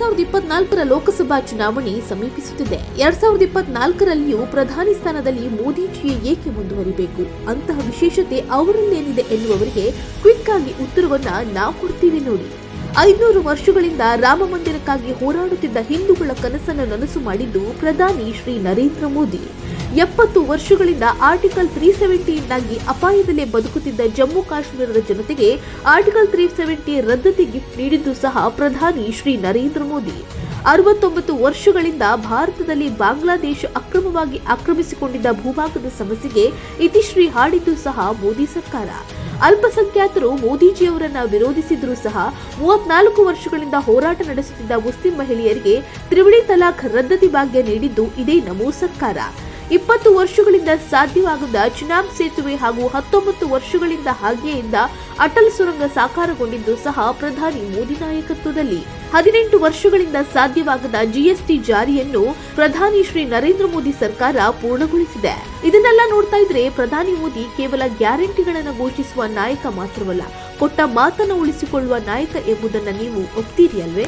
2024ರ ಲೋಕಸಭಾ ಚುನಾವಣೆ ಸಮೀಪಿಸುತ್ತಿದೆ. 2024ರಲ್ಲಿಯೂ ಪ್ರಧಾನಿ ಸ್ಥಾನದಲ್ಲಿ ಮೋದಿಜಿಯೇ ಏಕೆ ಮುಂದುವರಿಬೇಕು, ಅಂತಹ ವಿಶೇಷತೆ ಅವರಲ್ಲೇನಿದೆ ಎನ್ನುವವರಿಗೆ ಕ್ವಿಕ್ ಆಗಿ ಉತ್ತರವನ್ನ ನಾವು ಕೊಡ್ತೀವಿ ನೋಡಿ. 500 ವರ್ಷಗಳಿಂದ ರಾಮ ಮಂದಿರಕ್ಕಾಗಿ ಹೋರಾಡುತ್ತಿದ್ದ ಹಿಂದೂಗಳ ಕನಸನ್ನು ನನಸು ಮಾಡಿದ್ದು ಪ್ರಧಾನಿ ಶ್ರೀ ನರೇಂದ್ರ ಮೋದಿ. 70 ವರ್ಷಗಳಿಂದ ಆರ್ಟಿಕಲ್ 370ಯಿಂದಾಗಿ ಅಪಾಯದಲ್ಲೇ ಬದುಕುತ್ತಿದ್ದ ಜಮ್ಮು ಕಾಶ್ಮೀರದ ಜನತೆಗೆ ಆರ್ಟಿಕಲ್ 370 ರದ್ದತಿ ಗಿಫ್ಟ್ ನೀಡಿದ್ದು ಸಹ ಪ್ರಧಾನಿ ಶ್ರೀ ನರೇಂದ್ರ ಮೋದಿ. 69 ವರ್ಷಗಳಿಂದ ಭಾರತದಲ್ಲಿ ಬಾಂಗ್ಲಾದೇಶ ಅಕ್ರಮವಾಗಿ ಆಕ್ರಮಿಸಿಕೊಂಡಿದ್ದ ಭೂಭಾಗದ ಸಮಸ್ಯೆಗೆ ಇತಿಶ್ರೀ ಹಾಡಿದ್ದು ಸಹ ಮೋದಿ ಸರ್ಕಾರ. ಅಲ್ಪಸಂಖ್ಯಾತರು ಮೋದಿಜಿಯವರನ್ನ ವಿರೋಧಿಸಿದ್ರೂ ಸಹ 34 ವರ್ಷಗಳಿಂದ ಹೋರಾಟ ನಡೆಸುತ್ತಿದ್ದ ಮುಸ್ಲಿಂ ಮಹಿಳೆಯರಿಗೆ ತ್ರಿವಳಿ ತಲಾಖ್ ರದ್ದತಿ ಭಾಗ್ಯ ನೀಡಿದ್ದು ಇದೇ ನಮೋ ಸರ್ಕಾರ. 20 ವರ್ಷಗಳಿಂದ ಸಾಧ್ಯವಾಗದ ಚಿನಾಬ್ ಸೇತುವೆ ಹಾಗೂ 19 ವರ್ಷಗಳಿಂದ ಹಾಗೆಯೇ ಇದ್ದ ಅಟಲ್ ಸುರಂಗ ಸಾಕಾರಗೊಂಡಿದ್ದು ಸಹ ಪ್ರಧಾನಿ ಮೋದಿ ನಾಯಕತ್ವದಲ್ಲಿ. 18 ವರ್ಷಗಳಿಂದ ಸಾಧ್ಯವಾಗದ ಜಿಎಸ್ಟಿ ಜಾರಿಯನ್ನು ಪ್ರಧಾನಿ ಶ್ರೀ ನರೇಂದ್ರ ಮೋದಿ ಸರ್ಕಾರ ಪೂರ್ಣಗೊಳಿಸಿದೆ. ಇದನ್ನೆಲ್ಲ ನೋಡ್ತಾ ಇದ್ರೆ ಪ್ರಧಾನಿ ಮೋದಿ ಕೇವಲ ಗ್ಯಾರಂಟಿಗಳನ್ನು ಘೋಷಿಸುವ ನಾಯಕ ಮಾತ್ರವಲ್ಲ, ಕೊಟ್ಟ ಮಾತನ್ನು ಉಳಿಸಿಕೊಳ್ಳುವ ನಾಯಕ ಎಂಬುದನ್ನು ನೀವು ಒಪ್ತೀರಿ ಅಲ್ವೇ?